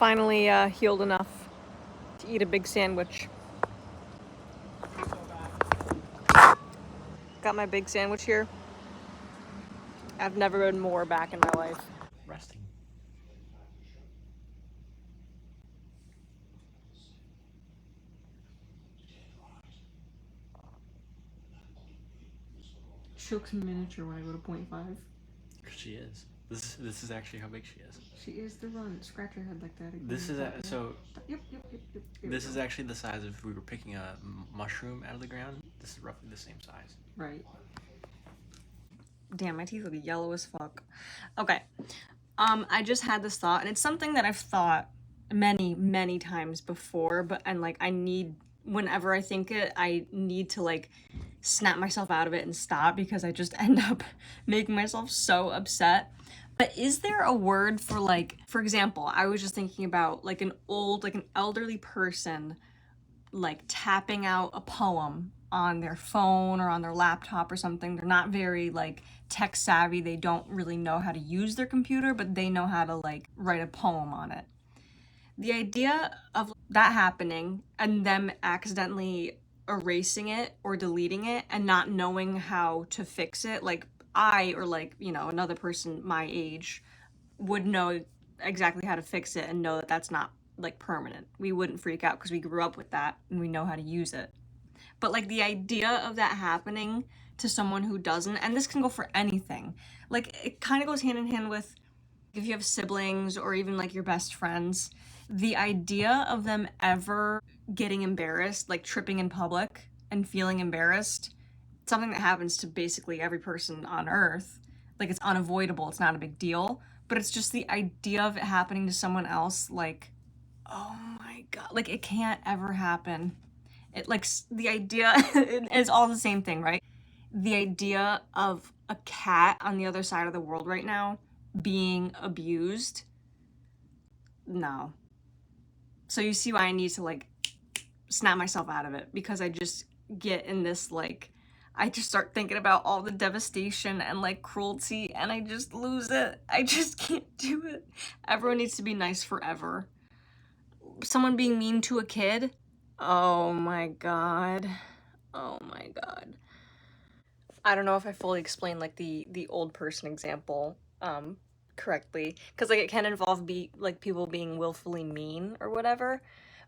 finally healed enough to eat a big sandwich. Got my big sandwich here. I've never been more back in my life. Resting. She looks miniature when I go to 0.5. She is. This is actually how big she is. She is the run. Scratch her head like that again. This is so. Yep. This is actually the size of if we were picking a mushroom out of the ground. This is roughly the same size. Right. Damn, my teeth look yellow as fuck. Okay. I just had this thought, and it's something that I've thought many times before, but whenever I think it, I need to like snap myself out of it and stop because I just end up making myself so upset. But is there a word for, like, for example, I was just thinking about like an elderly person like tapping out a poem on their phone or on their laptop or something. They're not very like tech savvy. They don't really know how to use their computer, but they know how to like write a poem on it. The idea of that happening and them accidentally erasing it or deleting it and not knowing how to fix it, like I or like, you know, another person my age would know exactly how to fix it and know that that's not like permanent. We wouldn't freak out because we grew up with that and we know how to use it. But like the idea of that happening to someone who doesn't, and this can go for anything, like it kind of goes hand in hand with if you have siblings or even like your best friends, the idea of them ever getting embarrassed, like tripping in public and feeling embarrassed, something that happens to basically every person on earth. Like it's unavoidable, it's not a big deal, but it's just the idea of it happening to someone else, like, oh my god, like it can't ever happen. It like the idea it's all the same thing, right? The idea of a cat on the other side of the world right now being abused, no. So you see why I need to like snap myself out of it, because I just get in this like, I just start thinking about all the devastation and like cruelty and I just lose it. I just can't do it. Everyone needs to be nice forever. Someone being mean to a kid, oh my god. Oh my god. I don't know if I fully explained like the old person example correctly, because like it can involve people being willfully mean or whatever,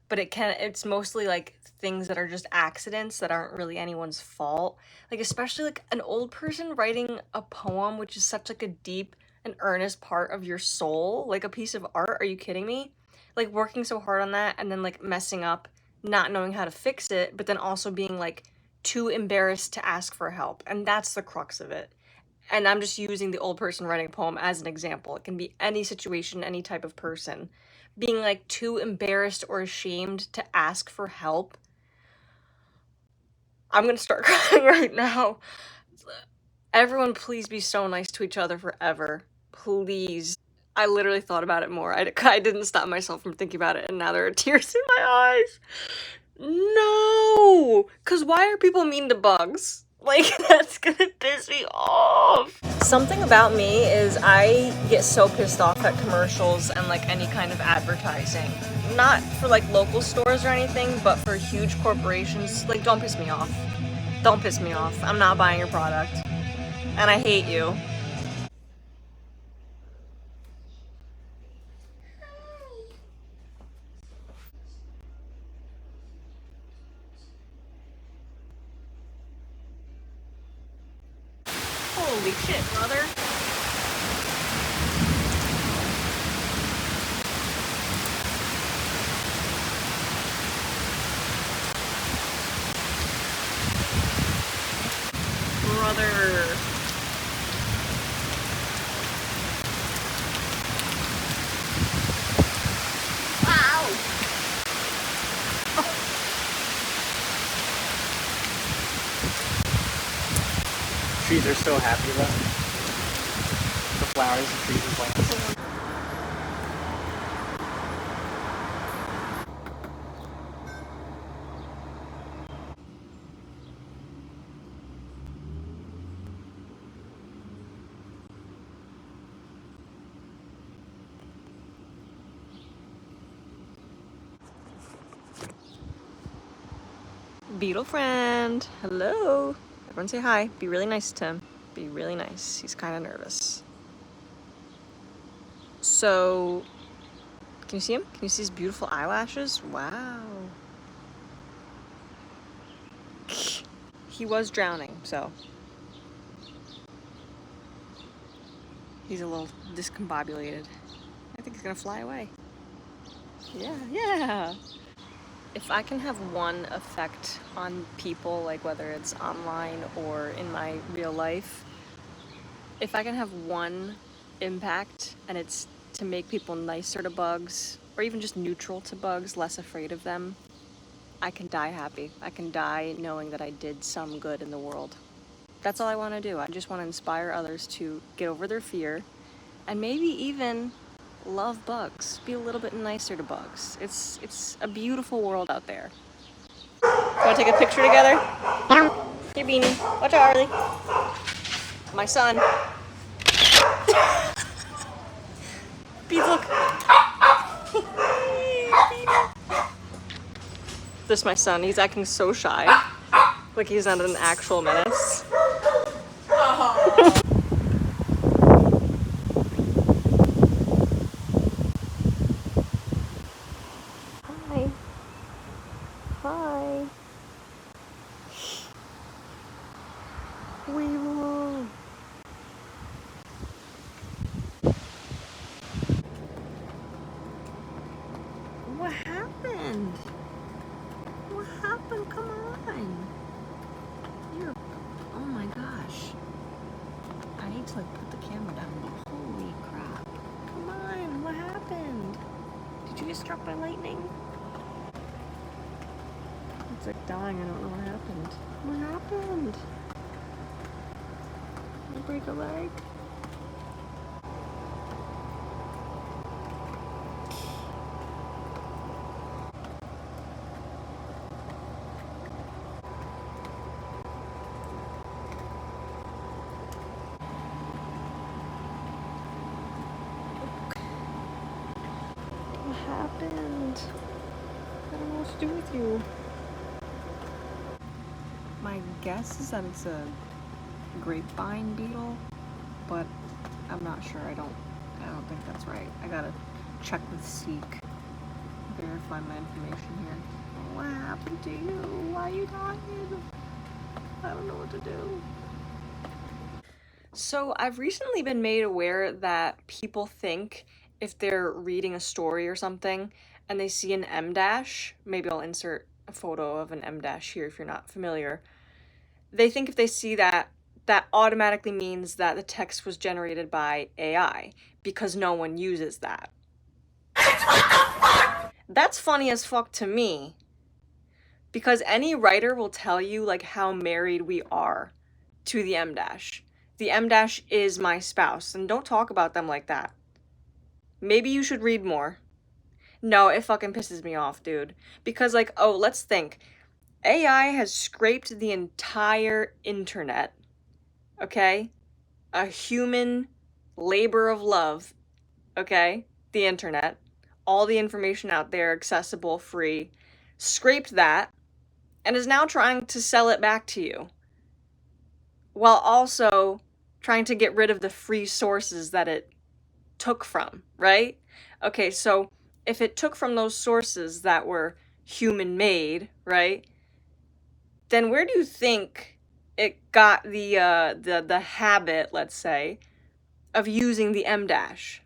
but it's mostly like things that are just accidents that aren't really anyone's fault. Like especially like an old person writing a poem, which is such like a deep and earnest part of your soul, like a piece of art. Are you kidding me? Like working so hard on that and then like messing up, not knowing how to fix it, but then also being like too embarrassed to ask for help. And that's the crux of it. And I'm just using the old person writing a poem as an example. It can be any situation, any type of person. Being like too embarrassed or ashamed to ask for help. I'm gonna start crying right now. Everyone, please be so nice to each other forever. Please. I literally thought about it more. I didn't stop myself from thinking about it, and now there are tears in my eyes. No! Because why are people mean to bugs? Like, that's gonna piss me off. Something about me is I get so pissed off at commercials and like any kind of advertising. Not for like local stores or anything, but for huge corporations. Like, don't piss me off. Don't piss me off. I'm not buying your product. And I hate you. Holy shit, brother. Brother. Wow. Trees are so happy though. The flowers and trees and plants. Beetle friend. Hello. Everyone say hi. Be really nice to him. Be really nice. He's kind of nervous. So, can you see him? Can you see his beautiful eyelashes? Wow. He was drowning, so he's a little discombobulated. I think he's gonna fly away. Yeah. If I can have one effect on people, like whether it's online or in my real life, if I can have one impact and it's to make people nicer to bugs or even just neutral to bugs, less afraid of them, I can die happy. I can die knowing that I did some good in the world. That's all I want to do. I just want to inspire others to get over their fear and maybe even love bugs. Be a little bit nicer to bugs. It's a beautiful world out there. Want to take a picture together? Here, Beanie. Watch out, Arlie. My son. Beans, look. This is my son. He's acting so shy. Like he's not an actual menace. Hi. Hi. We will. What happened? What happened? Come on. You're. Oh my gosh. I need to like put the camera down. Holy crap. Come on. What happened? Did you get struck by lightning? It's like dying. I don't know what happened. What happened? Did you break a leg? What happened? I don't know what to do with you. My guess is that it's a grapevine beetle, but I'm not sure. I don't think that's right. I gotta check with Seek, verify my information here. What happened to you? Why are you dying? I don't know what to do. So I've recently been made aware that people think if they're reading a story or something and they see an M dash, maybe I'll insert a photo of an M dash here if you're not familiar. They think if they see that, that automatically means that the text was generated by AI because no one uses that. That's funny as fuck to me because any writer will tell you like how married we are to the M dash. The M dash is my spouse, and don't talk about them like that. Maybe you should read more. No, it fucking pisses me off, dude. Because like, oh, let's think. AI has scraped the entire internet. Okay? A human labor of love. Okay? The internet. All the information out there, accessible, free. Scraped that, and is now trying to sell it back to you. While also trying to get rid of the free sources that it took from, right? Okay, so if it took from those sources that were human-made, right? Then where do you think it got the habit, let's say, of using the M dash?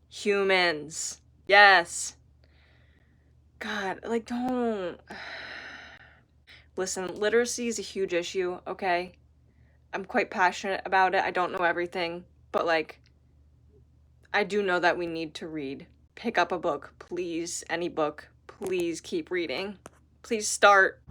Humans. Yes. God, like don't. Listen, literacy is a huge issue, okay? I'm quite passionate about it. I don't know everything, but like I do know that we need to read. Pick up a book, please. Any book. Please keep reading. Please start.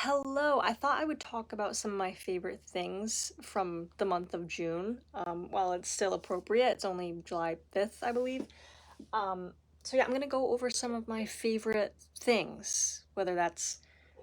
Hello, I thought I would talk about some of my favorite things from the month of June. While it's still appropriate, it's only July 5th, I believe. Um, so yeah, I'm gonna go over some of my favorite things, whether that's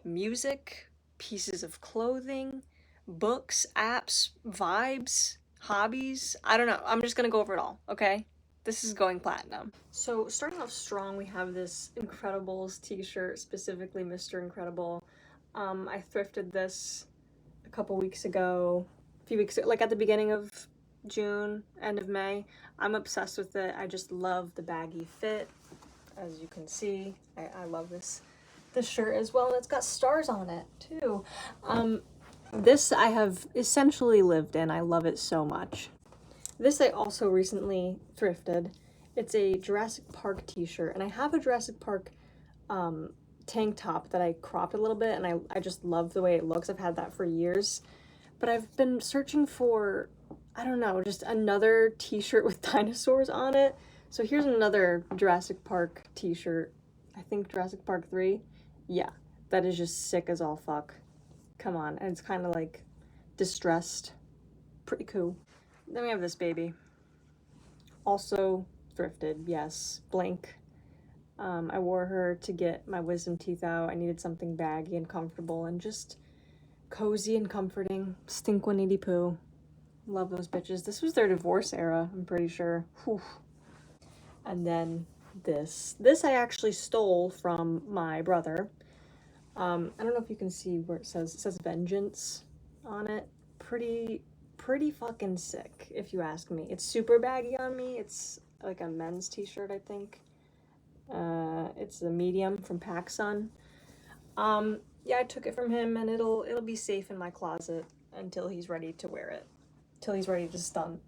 music, pieces of clothing, books, apps, vibes, hobbies. I don't know. I'm just gonna go over it all, okay? This is going platinum. So starting off strong, we have this Incredibles t-shirt, specifically Mr. Incredible. I thrifted this a couple weeks ago, a few weeks ago, like at the beginning of June, end of May. I'm obsessed with it. I just love the baggy fit, as you can see. I love this shirt as well, and it's got stars on it too. This I have essentially lived in. I love it so much. This I also recently thrifted. It's a Jurassic Park t-shirt, and I have a Jurassic Park tank top that I cropped a little bit, and I just love the way it looks. I've had that for years, but I've been searching for, I don't know, just another t-shirt with dinosaurs on it. So here's another Jurassic Park t-shirt. I think Jurassic Park 3. Yeah, that is just sick as all fuck. Come on. And it's kind of like distressed. Pretty cool. Then we have this baby. Also thrifted, yes. Blank. I wore her to get my wisdom teeth out. I needed something baggy and comfortable and just cozy and comforting. Stink 180 poo. Love those bitches. This was their divorce era, I'm pretty sure. Whew. And then this. This I actually stole from my brother. I don't know if you can see where it says Vengeance on it. Pretty fucking sick, if you ask me. It's super baggy on me. It's like a men's t-shirt, I think. It's a medium from PacSun. Yeah, I took it from him, and it'll be safe in my closet until he's ready to wear it. Till he's ready to stunt.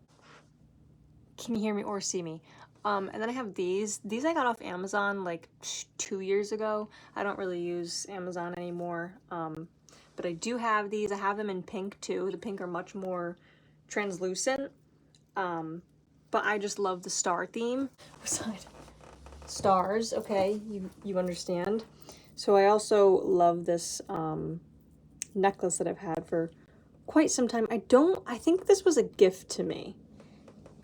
Can you hear me or see me? And then I have these. These I got off Amazon like 2 years ago. I don't really use Amazon anymore. But I do have these. I have them in pink too. The pink are much more translucent. But I just love the star theme. Stars, okay, you understand. So I also love this necklace that I've had for quite some time. I think this was a gift to me.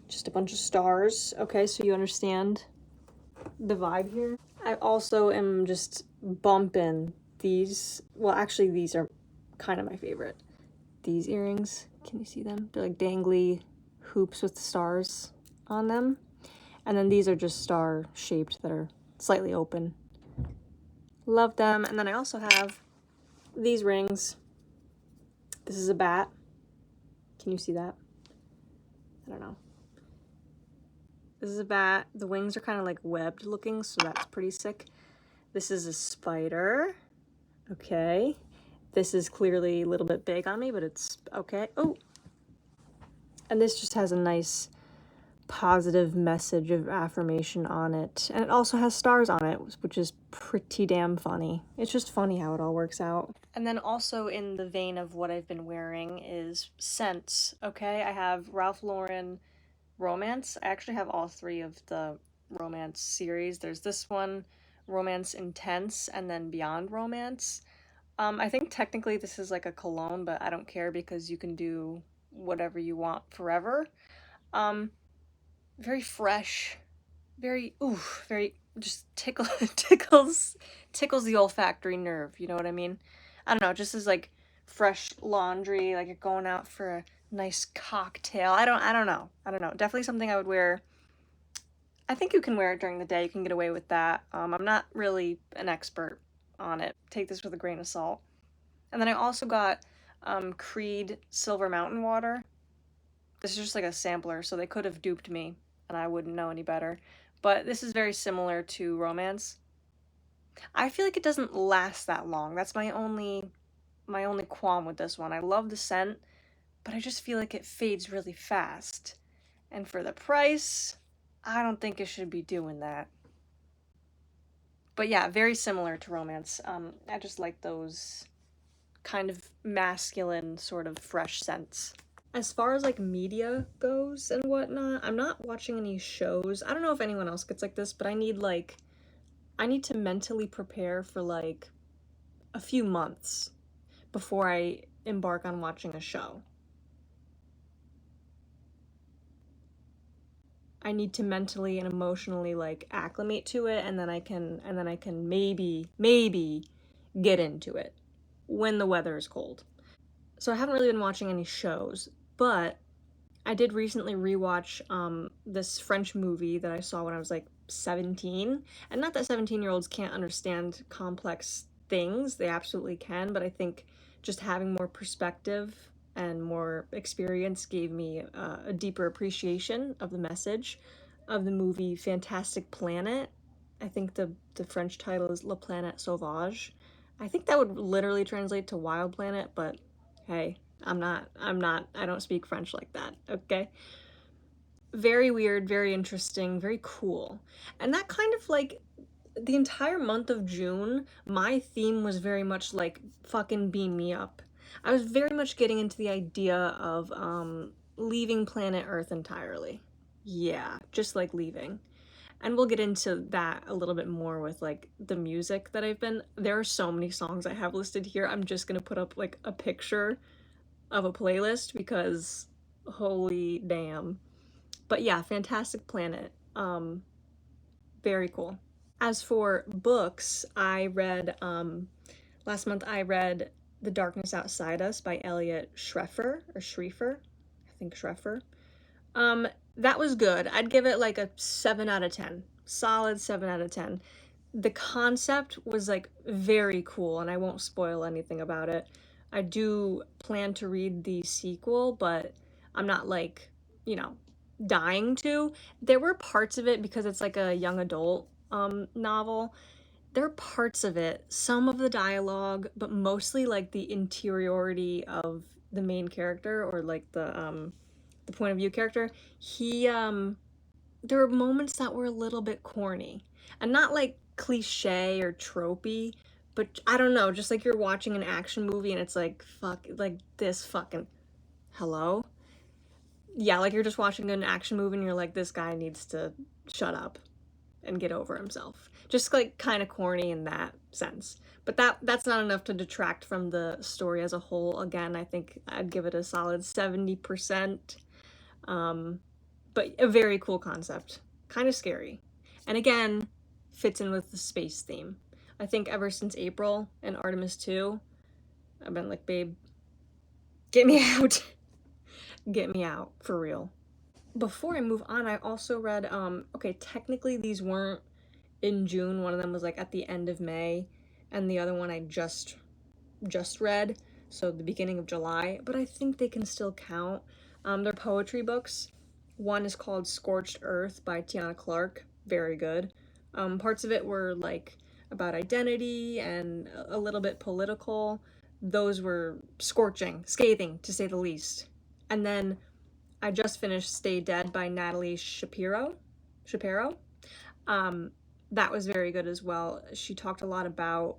Just a bunch of stars, okay, so you understand the vibe here. I also am just bumping these. Well, actually, these are kind of my favorite. These earrings, can you see them? They're like dangly hoops with stars on them. And then these are just star shaped that are slightly open. Love them. And then I also have these rings. This is a bat. Can you see that? I don't know. This is a bat. The wings are kind of like webbed looking, so that's pretty sick. This is a spider. Okay. This is clearly a little bit big on me, but it's okay. Oh. And this just has a nice positive message of affirmation on it. And it also has stars on it, which is pretty damn funny. It's just funny how it all works out. And then also in the vein of what I've been wearing is scents, okay? I have Ralph Lauren Romance. I actually have all 3 of the romance series. There's this one, Romance Intense, and then Beyond Romance. I think technically this is like a cologne, but I don't care because you can do whatever you want forever. Very fresh, very just tickles the olfactory nerve, you know what I mean? I don't know, just as like fresh laundry, like you're going out for a nice cocktail. I don't know. Definitely something I would wear. I think you can wear it during the day. You can get away with that. I'm not really an expert on it. Take this with a grain of salt. And then I also got Creed Silver Mountain Water. This is just like a sampler, so they could have duped me and I wouldn't know any better. But this is very similar to Romance. I feel like it doesn't last that long. That's my only qualm with this one. I love the scent, but I just feel like it fades really fast. And for the price, I don't think it should be doing that. But yeah, very similar to Romance. I just like those kind of masculine, sort of fresh scents. As far as like media goes and whatnot, I'm not watching any shows. I don't know if anyone else gets like this, but I need to mentally prepare for like a few months before I embark on watching a show. I need to mentally and emotionally like acclimate to it, and then I can maybe get into it when the weather is cold. So I haven't really been watching any shows, but I did recently rewatch this French movie that I saw when I was like 17. And not that 17-year-olds can't understand complex things, they absolutely can, but I think just having more perspective and more experience gave me a deeper appreciation of the message of the movie Fantastic Planet. I think the French title is La Planète Sauvage. I think that would literally translate to Wild Planet, but hey, I don't speak French like that, okay? Very weird, very interesting, very cool. And that kind of like the entire month of June, my theme was very much like fucking beam me up. I was very much getting into the idea of leaving planet Earth entirely. Yeah, just like leaving. And we'll get into that a little bit more with like the music that there are so many songs I have listed here. I'm just gonna put up like a picture of a playlist because holy damn. But yeah, Fantastic Planet. Very cool. As for books, I read last month I read The Darkness Outside Us by Eliot Schrefer or Schrefer. I think Schrefer. Um that was good. I'd give it like a 7 out of 10. Solid 7 out of 10. The concept was like very cool, and I won't spoil anything about it. I do plan to read the sequel, but I'm not like, you know, dying to. There were parts of it because it's like a young adult novel. There are parts of it, some of the dialogue, but mostly like the interiority of the main character, or like the point of view character. He There were moments that were a little bit corny and not like cliche or tropey, but I don't know, just like you're watching an action movie and it's like, fuck, like this fucking, hello? Yeah, like you're just watching an action movie and you're like, this guy needs to shut up and get over himself. Just like kind of corny in that sense. But that's not enough to detract from the story as a whole. Again, I think I'd give it a solid 70%. Um, but a very cool concept. Kind of scary. And again, fits in with the space theme. I think ever since April and Artemis 2, I've been like, babe, get me out. Get me out, for real. Before I move on, I also read, okay, technically these weren't in June. One of them was like at the end of May, and the other one I just read, so the beginning of July, but I think they can still count. They're poetry books. One is called Scorched Earth by Tiana Clark. Very good. Parts of it were like about identity and a little bit political. Those were scorching, scathing to say the least. And then I just finished Stay Dead by Natalie Shapero. Um, that was very good as well. She talked a lot about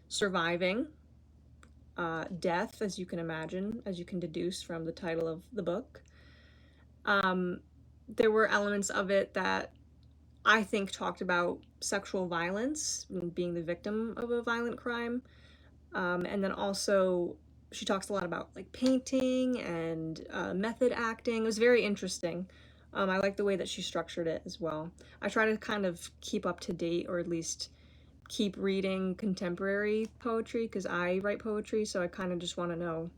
surviving death, as you can imagine, as you can deduce from the title of the book. There were elements of it that I think talked about sexual violence and being the victim of a violent crime. And then also, she talks a lot about like painting and method acting. It was very interesting. I like the way that she structured it as well. I try to kind of keep up to date, or at least keep reading contemporary poetry because I write poetry, so I kind of just want to know.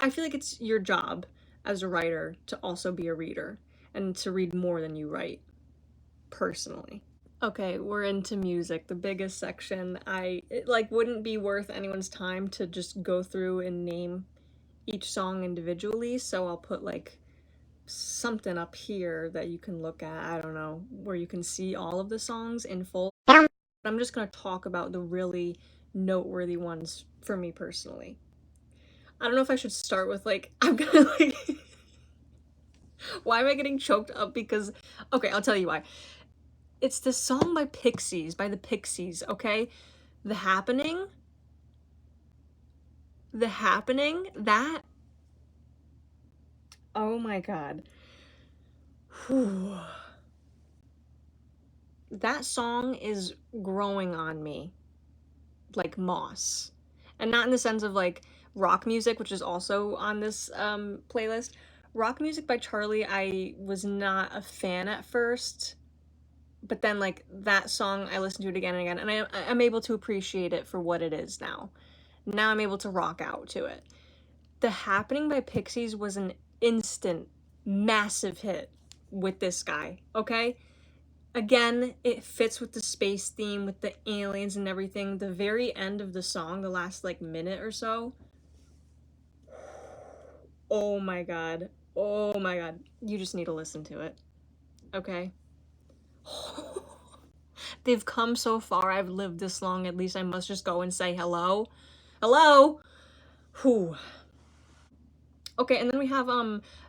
I feel like it's your job as a writer to also be a reader and to read more than you write, personally. Okay, we're into music, the biggest section. It like wouldn't be worth anyone's time to just go through and name each song individually, so I'll put like something up here that you can look at, I don't know, where you can see all of the songs in full. I'm just gonna talk about the really noteworthy ones for me personally. I don't know if I should start with like, I'm gonna like, why am I getting choked up? Because, okay, I'll tell you why. It's the song by the Pixies, okay? The Happening. That, oh my God. Whew. That song is growing on me like moss. And not in the sense of like rock music, which is also on this playlist. Rock music by Charlie, I was not a fan at first, but then like that song, I listened to it again and again, and I'm able to appreciate it for what it is now. Now I'm able to rock out to it. The Happening by Pixies was an instant, massive hit with this guy, okay? Again, it fits with the space theme, with the aliens and everything. The very end of the song, the last like minute or so, oh my god. Oh my god. You just need to listen to it. Okay? They've come so far. I've lived this long. At least I must just go and say hello. Hello? Whew. Okay, and then we have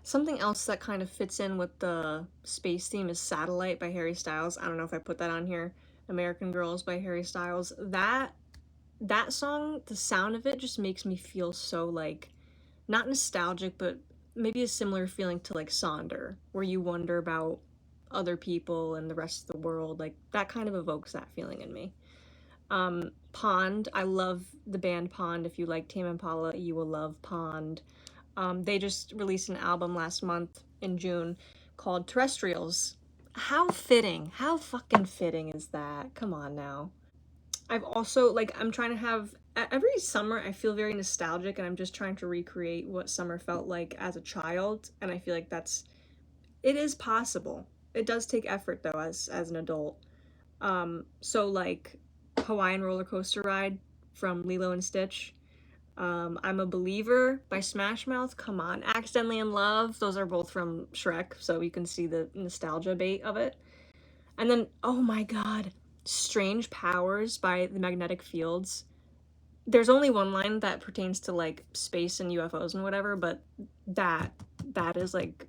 something else that kind of fits in with the space theme is Satellite by Harry Styles. I don't know if I put that on here. American Girls by Harry Styles. That song, the sound of it just makes me feel so like not nostalgic, but maybe a similar feeling to like Sonder, where you wonder about other people and the rest of the world. Like that kind of evokes that feeling in me. Pond, I love the band Pond. If you like Tame Impala, you will love Pond. They just released an album last month in June called Terrestrials. How fitting. How fucking fitting is that? Come on now. I've also, like, I'm trying to have, every summer I feel very nostalgic and I'm just trying to recreate what summer felt like as a child. And I feel like it is possible. It does take effort though as an adult. So like Hawaiian Roller Coaster Ride from Lilo and Stitch. I'm a Believer by Smash Mouth. Come on. Accidentally in Love. Those are both from Shrek, so you can see the nostalgia bait of it. And then, oh my god, Strange Powers by The Magnetic Fields. There's only one line that pertains to like space and UFOs and whatever, but that is like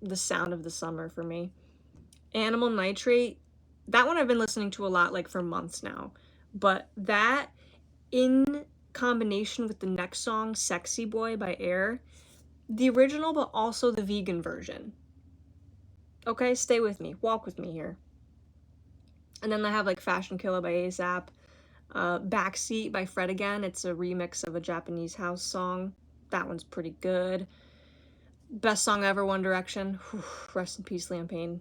the sound of the summer for me. Animal Nitrate, that one I've been listening to a lot, like for months now. But that in combination with the next song, Sexy Boy by Air, the original, but also the vegan version. Okay, stay with me, walk with me here. And then I have like Fashion Killer by ASAP, Backseat by Fred Again. It's a remix of a Japanese house song. That one's pretty good. Best song ever, One Direction. Whew, rest in peace, Liam Payne.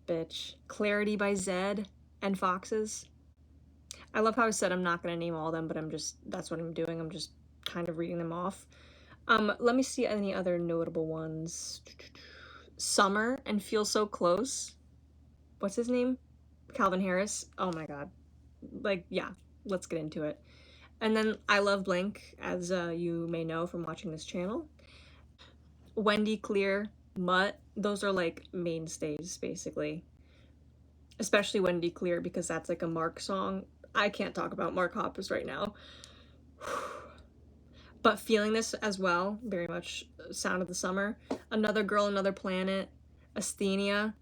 Bitch. Clarity by Zed and Foxes. I love how I said I'm not going to name all of them, but that's what I'm doing. I'm just kind of reading them off. Let me see any other notable ones. Summer and Feel So Close. What's his name? Calvin Harris. Oh my god. Like, yeah, let's get into it. And then I Love Blank, as you may know from watching this channel. Wendy Clear, Mutt. Those are like mainstays, basically. Especially Wendy Clear, because that's like a Mark song. I can't talk about Mark Hoppus right now. But Feeling This as well, very much Sound of the Summer. Another Girl, Another Planet, Asthenia.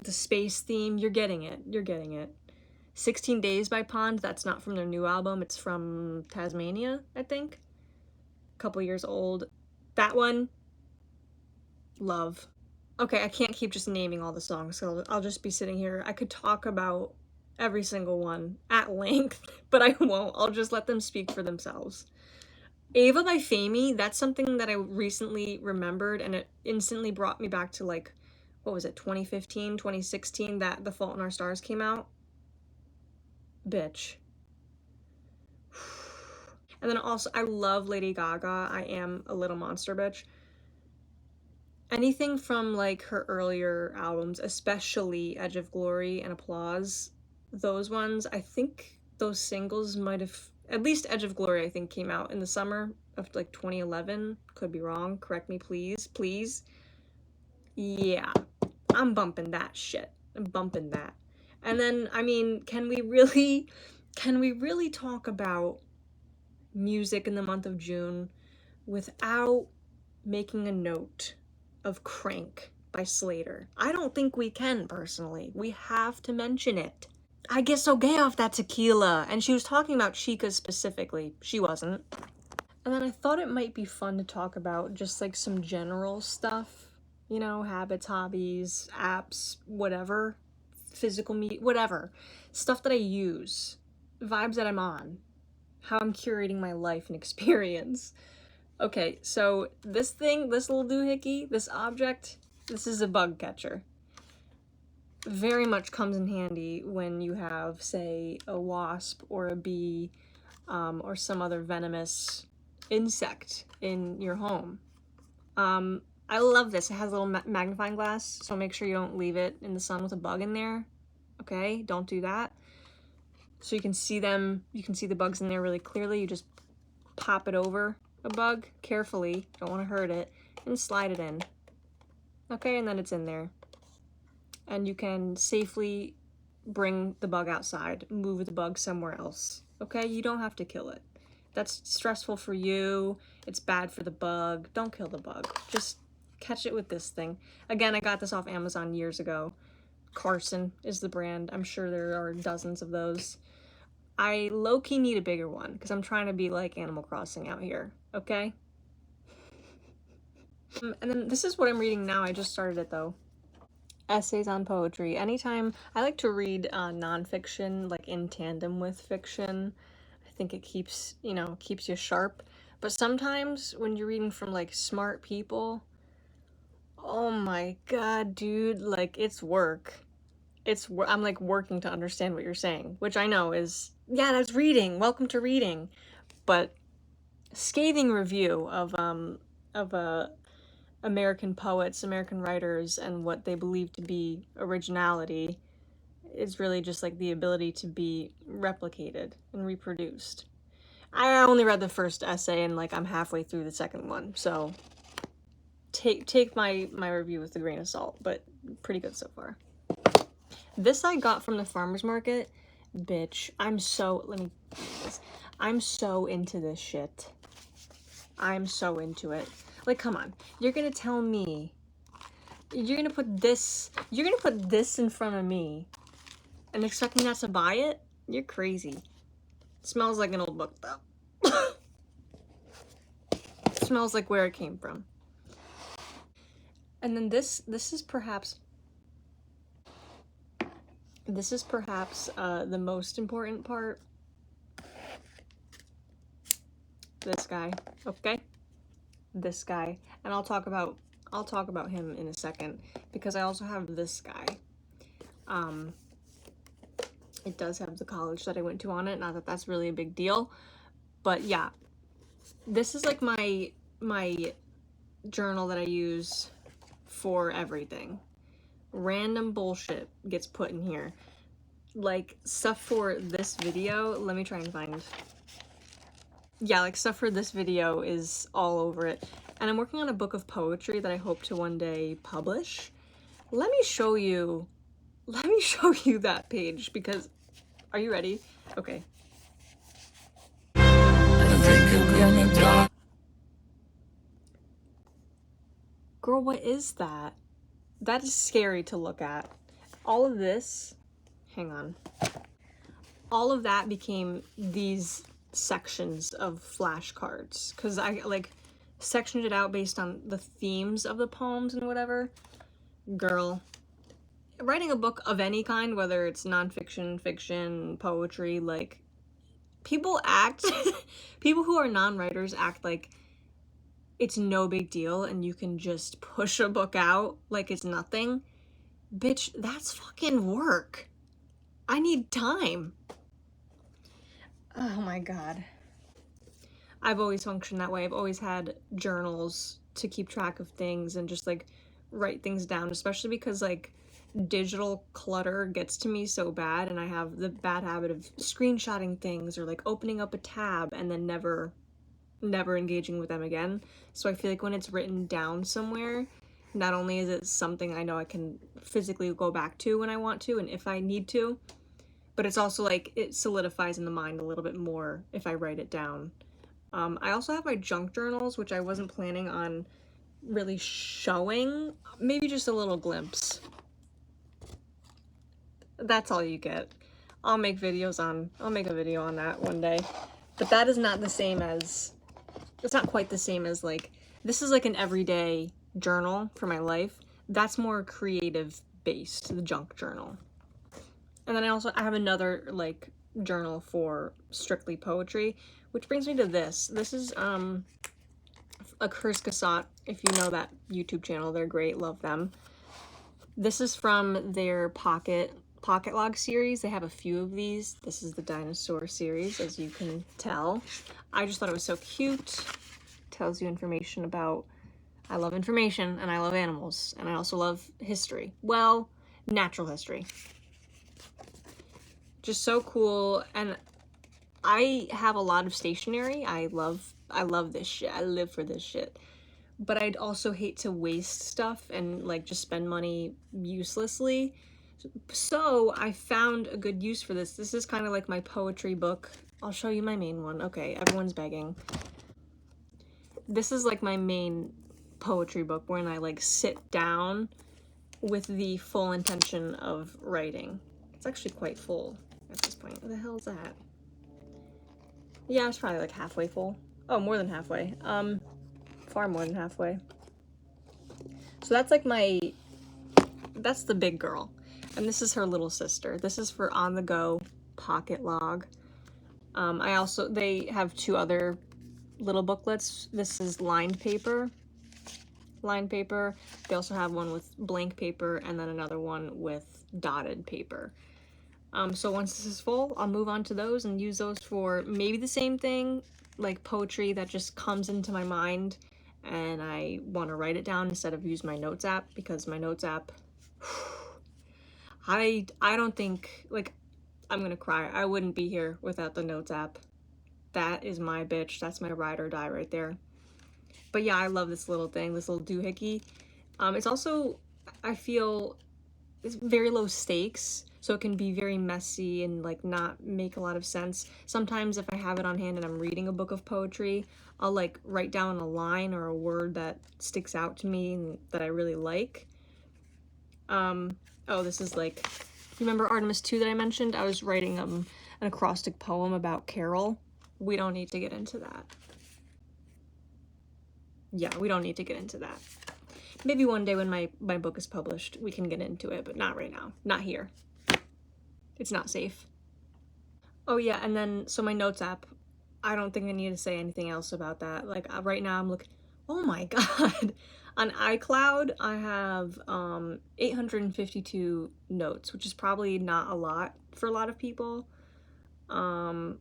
The space theme, you're getting it, you're getting it. 16 Days by Pond, that's not from their new album, it's from Tasmania, I think. A couple years old. That one, love. Okay, I can't keep just naming all the songs, so I'll just be sitting here. I could talk about every single one at length, but I won't. I'll just let them speak for themselves. Ava by Famey, that's something that I recently remembered, and it instantly brought me back to like, what was it, 2015, 2016, that The Fault in Our Stars came out. Bitch. And then also, I love Lady Gaga. I am a little monster bitch. Anything from like her earlier albums, especially Edge of Glory and Applause, those ones, I think those singles might have, at least Edge of Glory, I think came out in the summer of like 2011. Could be wrong. Correct me, please. Please. Yeah, I'm bumping that shit. I'm bumping that. And then, I mean, can we really talk about music in the month of June without making a note of Crank by Slater? I don't think we can, personally. We have to mention it. I get so gay off that tequila. And she was talking about Chica specifically. She wasn't. And then I thought it might be fun to talk about just like some general stuff. You know, habits, hobbies, apps, whatever. Physical media, whatever. Stuff that I use. Vibes that I'm on. how I'm curating my life and experience. Okay, so this thing, this little doohickey, this object, this is a bug catcher. Very much comes in handy when you have, say, a wasp or a bee, or some other venomous insect in your home. I love this. It has a little magnifying glass, so make sure you don't leave it in the sun with a bug in there. Okay, don't do that. So you can see them, you can see the bugs in there really clearly. You just pop it over a bug carefully, don't want to hurt it, and slide it in. Okay, and then it's in there. And you can safely bring the bug outside, move the bug somewhere else. Okay, you don't have to kill it. That's stressful for you, it's bad for the bug. Don't kill the bug, just catch it with this thing. Again, I got this off Amazon years ago. Carson is the brand. I'm sure there are dozens of those. I low-key need a bigger one because I'm trying to be like Animal Crossing out here, okay? And then this is what I'm reading now. I just started it though. Essays on poetry. Anytime, I like to read nonfiction like in tandem with fiction. I think it keeps, you know, keeps you sharp. But sometimes when you're reading from like smart people, oh my god, dude, like it's work. I'm like working to understand what you're saying, which I know is, yeah, that's reading. Welcome to reading. But scathing review of American poets, American writers, and what they believe to be originality is really just like the ability to be replicated and reproduced. I only read the first essay and like I'm halfway through the second one, so take my review with a grain of salt, but pretty good so far. This I got from the farmer's market. Bitch, I'm so into this shit. I'm so into it. Like, come on. You're gonna tell me, you're gonna put this in front of me and expect me not to buy it? You're crazy. It smells like an old book though. It smells like where it came from. And then this is perhaps the most important part. This guy, okay? This guy, and I'll talk about him in a second because I also have this guy. It does have the college that I went to on it, not that that's really a big deal, but yeah, this is like my journal that I use for everything. Random bullshit gets put in here, like stuff for this video. Let me try and find. Yeah, like stuff for this video is all over it. And I'm working on a book of poetry that I hope to one day publish. Let me show you that page because, are you ready? Okay. I think I'm gonna die. Girl, what is that? That is scary to look at. All of this, hang on. All of that became these sections of flashcards because I like sectioned it out based on the themes of the poems and whatever. Girl, writing a book of any kind, whether it's nonfiction, fiction, poetry, like people who are non-writers act like it's no big deal and you can just push a book out like it's nothing. Bitch, that's fucking work. I need time. Oh my god. I've always functioned that way. I've always had journals to keep track of things and just like write things down, especially because like digital clutter gets to me so bad and I have the bad habit of screenshotting things or like opening up a tab and then never engaging with them again. So I feel like when it's written down somewhere, not only is it something I know I can physically go back to when I want to and if I need to, but it's also like it solidifies in the mind a little bit more if I write it down. I also have my junk journals, which I wasn't planning on really showing, maybe just a little glimpse. That's all you get. I'll make a video on that one day, but that is not the same as, it's not quite the same as like, this is like an everyday journal for my life. That's more creative based, the junk journal. And then I have another like journal for strictly poetry, which brings me to this. This is a Kurzgesagt, if you know that YouTube channel, they're great, love them. This is from their pocket log series. They have a few of these. This is the dinosaur series, as you can tell. I just thought it was so cute. Tells you information about, I love information and I love animals, and I also love history. Well, natural history. Just so cool. And I have a lot of stationery. I love this shit. I live for this shit. But I'd also hate to waste stuff and like just spend money uselessly. So I found a good use for this. This is kind of like my poetry book. I'll show you my main one. Okay, everyone's begging. This is like my main poetry book when I like sit down with the full intention of writing. It's actually quite full at this point. What the hell is that? Yeah, it's probably like halfway full. Oh, more than halfway. Far more than halfway. So that's like that's the big girl. And this is her little sister. This is for on the go pocket log. They have two other little booklets. This is lined paper. They also have one with blank paper and then another one with dotted paper. So once this is full, I'll move on to those and use those for maybe the same thing, like poetry that just comes into my mind and I want to write it down instead of use my notes app, because my notes app, I don't think, like, I'm gonna cry. I wouldn't be here without the notes app. That is my bitch. That's my ride or die right there. But yeah, I love this little thing, this little doohickey. It's also, I feel, it's very low stakes, so it can be very messy and like not make a lot of sense. Sometimes if I have it on hand and I'm reading a book of poetry, I'll like write down a line or a word that sticks out to me and that I really like. Oh, this is like, remember Artemis 2 that I mentioned? I was writing an acrostic poem about Carol. We don't need to get into that. Yeah, we don't need to get into that. Maybe one day when my book is published, we can get into it, but not right now. Not here. It's not safe. Oh yeah, and then, so my notes app, I don't think I need to say anything else about that. Like, right now I'm looking, oh my god. On iCloud, I have 852 notes, which is probably not a lot for a lot of people. Or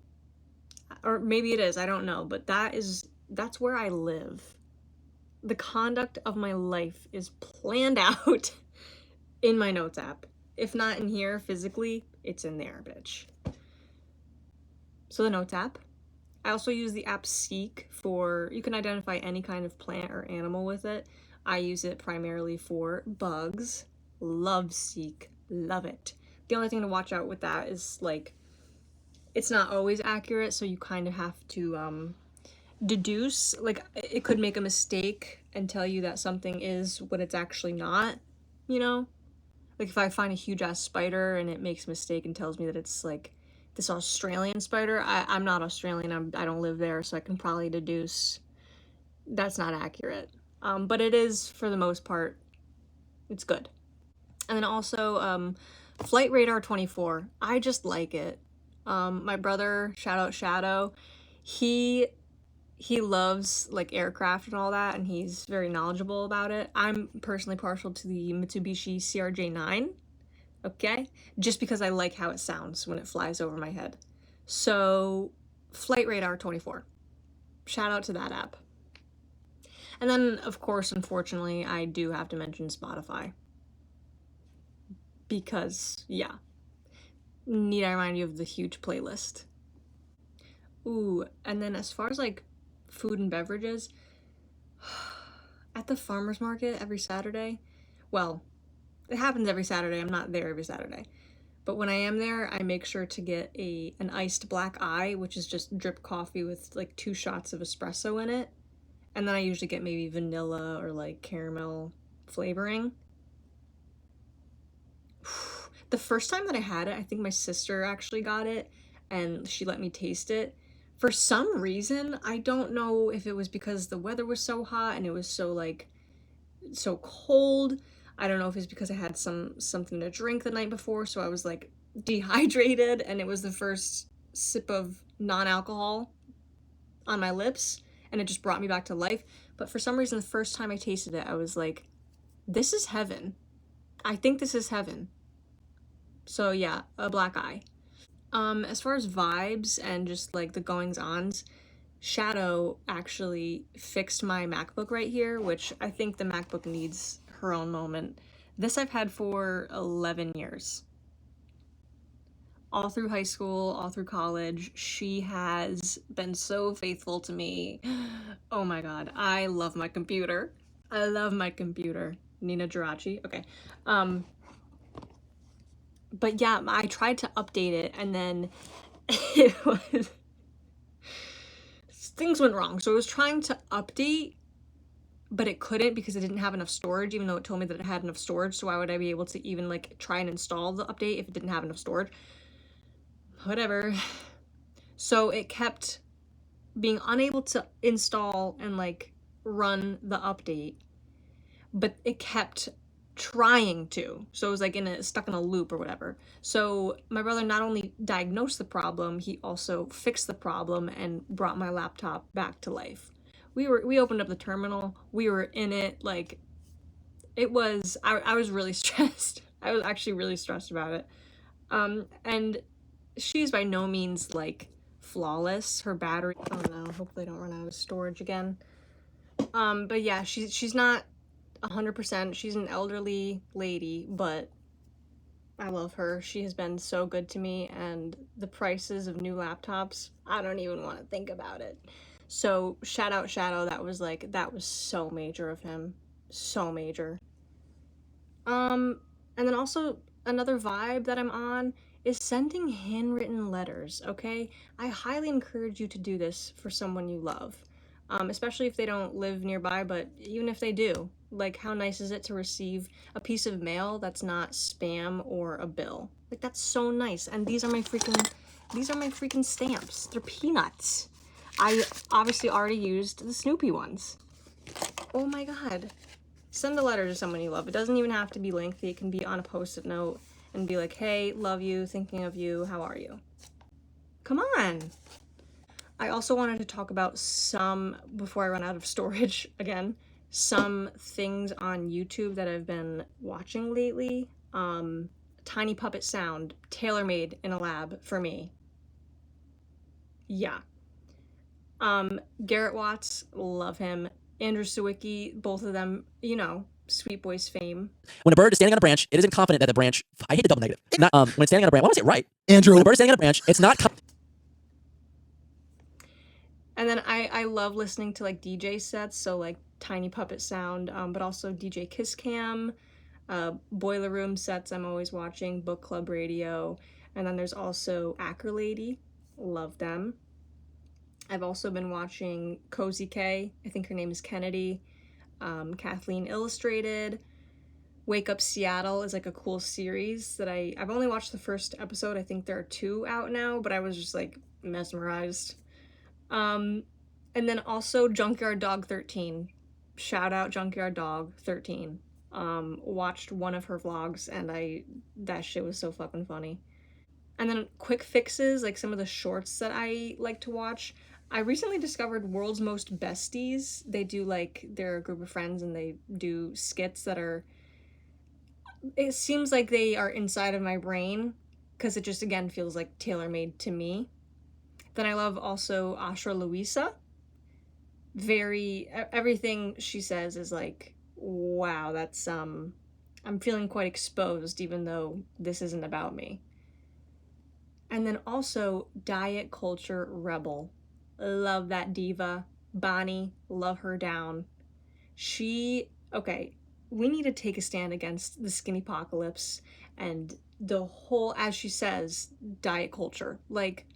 maybe it is, I don't know, but that's where I live. The conduct of my life is planned out in my notes app. If not in here physically, it's in there, bitch. So the notes app. I also use the app Seek for, you can identify any kind of plant or animal with it. I use it primarily for bugs. Love Seek, love it. The only thing to watch out with that is like, it's not always accurate, so you kind of have to deduce. Like, it could make a mistake and tell you that something is what it's actually not, you know? Like, if I find a huge ass spider and it makes a mistake and tells me that it's like this Australian spider, I'm not Australian, I don't live there, so I can probably deduce that's not accurate. But it is, for the most part, it's good. And then also, Flight Radar 24, I just like it. My brother, shout out Shadow, he loves like aircraft and all that, and he's very knowledgeable about it. I'm personally partial to the Mitsubishi CRJ9, okay? Just because I like how it sounds when it flies over my head. So, Flight Radar 24. Shout out to that app. And then, of course, unfortunately, I do have to mention Spotify. Because, yeah. Need I remind you of the huge playlist. Ooh, and then as far as like food and beverages, at the farmer's market every Saturday, well, it happens every Saturday, I'm not there every Saturday, but when I am there, I make sure to get an iced black eye, which is just drip coffee with like 2 shots of espresso in it, and then I usually get maybe vanilla or like caramel flavoring. The first time that I had it, I think my sister actually got it, and she let me taste it. For some reason, I don't know if it was because the weather was so hot and it was so like, so cold. I don't know if it's because I had something to drink the night before, so I was like dehydrated, and it was the first sip of non-alcohol on my lips, and it just brought me back to life. But for some reason, the first time I tasted it, I was like, this is heaven. I think this is heaven. So yeah, a black eye. As far as vibes and just like the goings-ons, Shadow actually fixed my MacBook right here, which I think the MacBook needs her own moment. This I've had for 11 years. All through high school, all through college, she has been so faithful to me. Oh my god, I love my computer. I love my computer. Nina Geraci. Okay. But yeah, I tried to update it, and then it was... things went wrong. So I was trying to update, but it couldn't because it didn't have enough storage, even though it told me that it had enough storage. So why would I be able to even like try and install the update if it didn't have enough storage? Whatever. So it kept being unable to install and like run the update, but it kept trying to. So it was like stuck in a loop or whatever. So my brother not only diagnosed the problem, he also fixed the problem and brought my laptop back to life. We opened up the terminal, we were in it, like it was, I was really stressed. I was actually really stressed about it. And she's by no means like flawless. Her battery, oh no, hopefully I don't run out of storage again. But yeah, she's not 100%. She's an elderly lady, but I love her. She has been so good to me, and the prices of new laptops, I don't even want to think about it. So shout out Shadow. That was so major of him. So major. And then also another vibe that I'm on is sending handwritten letters, okay? I highly encourage you to do this for someone you love. Especially if they don't live nearby, but even if they do. Like, how nice is it to receive a piece of mail that's not spam or a bill? Like, that's so nice. And these are my freaking stamps. They're peanuts. I obviously already used the Snoopy ones. Oh my god. Send a letter to someone you love. It doesn't even have to be lengthy. It can be on a post-it note and be like, hey, love you, thinking of you, how are you? Come on. I also wanted to talk about some, before I run out of storage again, some things on YouTube that I've been watching lately. Tiny puppet sound, tailor-made in a lab for me. Yeah. Garrett Watts, love him. Andrew Sawicki, both of them, you know, Sweet Boys fame. When a bird is standing on a branch, it isn't confident that the branch... I hate the double negative. Not, when it's standing on a branch... Why don't I say it right? Andrew. When a bird is standing on a branch, it's not... And then I love listening to like DJ sets, so like Tiny Puppet Sound, but also DJ Kiss Cam, Boiler Room sets I'm always watching, Book Club Radio, and then there's also Acker Lady, love them. I've also been watching Cozy K, I think her name is Kennedy, Kathleen Illustrated, Wake Up Seattle is like a cool series that I've only watched the first episode. I think there are 2 out now, but I was just like mesmerized. And then also Junkyard Dog 13. Shout out Junkyard Dog 13. Watched one of her vlogs and that shit was so fucking funny. And then quick fixes, like some of the shorts that I like to watch. I recently discovered World's Most Besties. They do like, they're a group of friends and they do skits that are, it seems like they are inside of my brain because it just again feels like tailor-made to me. Then I love also Ashra Louisa. Everything she says is like, wow, that's, I'm feeling quite exposed even though this isn't about me. And then also Diet Culture Rebel. Love that diva. Bonnie, love her down. Okay, we need to take a stand against the skinny apocalypse and the whole, as she says, diet culture. Like,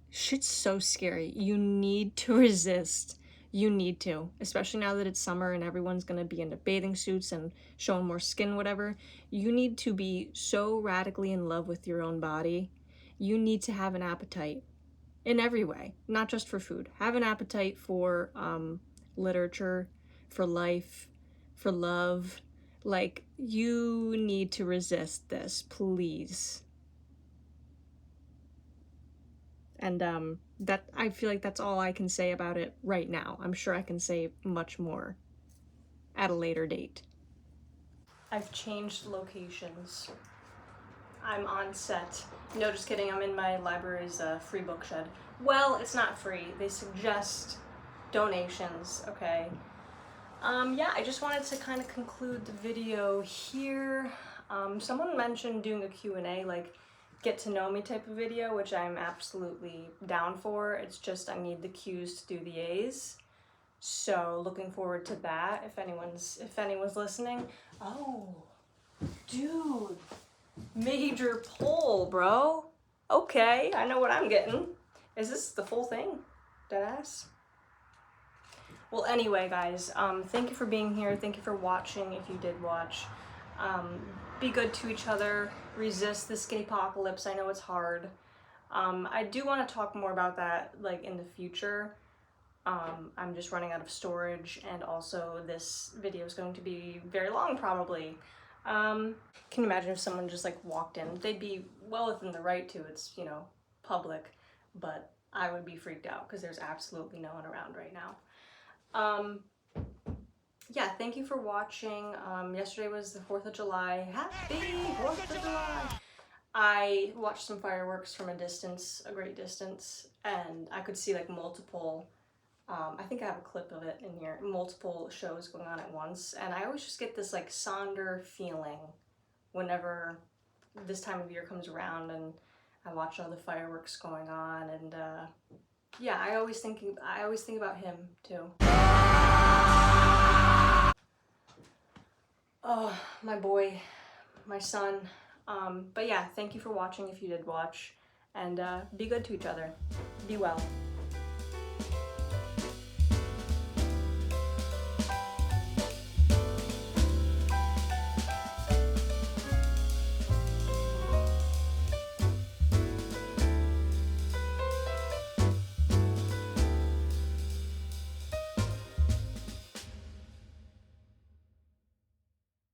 shit's so scary. You need to resist. You need to, especially now that it's summer and everyone's gonna be into bathing suits and showing more skin, whatever. You need to be so radically in love with your own body. You need to have an appetite in every way, not just for food. Have an appetite for literature, for life, for love. Like, you need to resist this, please. And that, I feel like that's all I can say about it right now. I'm sure I can say much more at a later date. I've changed locations. I'm on set. No, just kidding. I'm in my library's free book shed. Well, it's not free. They suggest donations, okay? Yeah, I just wanted to kind of conclude the video here. Someone mentioned doing a Q&A, like get to know me type of video, which I'm absolutely down for. It's just I need the Q's to do the A's. So looking forward to that if anyone's listening. Oh, dude. Major poll, bro. Okay, I know what I'm getting. Is this the full thing? Deadass? Well, anyway, guys, thank you for being here. Thank you for watching, if you did watch. Be good to each other. Resist the skinnypocalypse. I know it's hard. I do want to talk more about that, like, in the future. I'm just running out of storage, and also this video is going to be very long, probably. Can you imagine if someone just, like, walked in? They'd be well within the right to. It's, you know, public, but I would be freaked out because there's absolutely no one around right now. Yeah, thank you for watching. Yesterday was the 4th of July. Happy 4th of July! I watched some fireworks from a distance, a great distance, and I could see like multiple, I think I have a clip of it in here, multiple shows going on at once, and I always just get this like Sonder feeling whenever this time of year comes around and I watch all the fireworks going on, and yeah, I always think about him too. Oh, my boy, my son. But yeah, thank you for watching if you did watch, and be good to each other. Be well.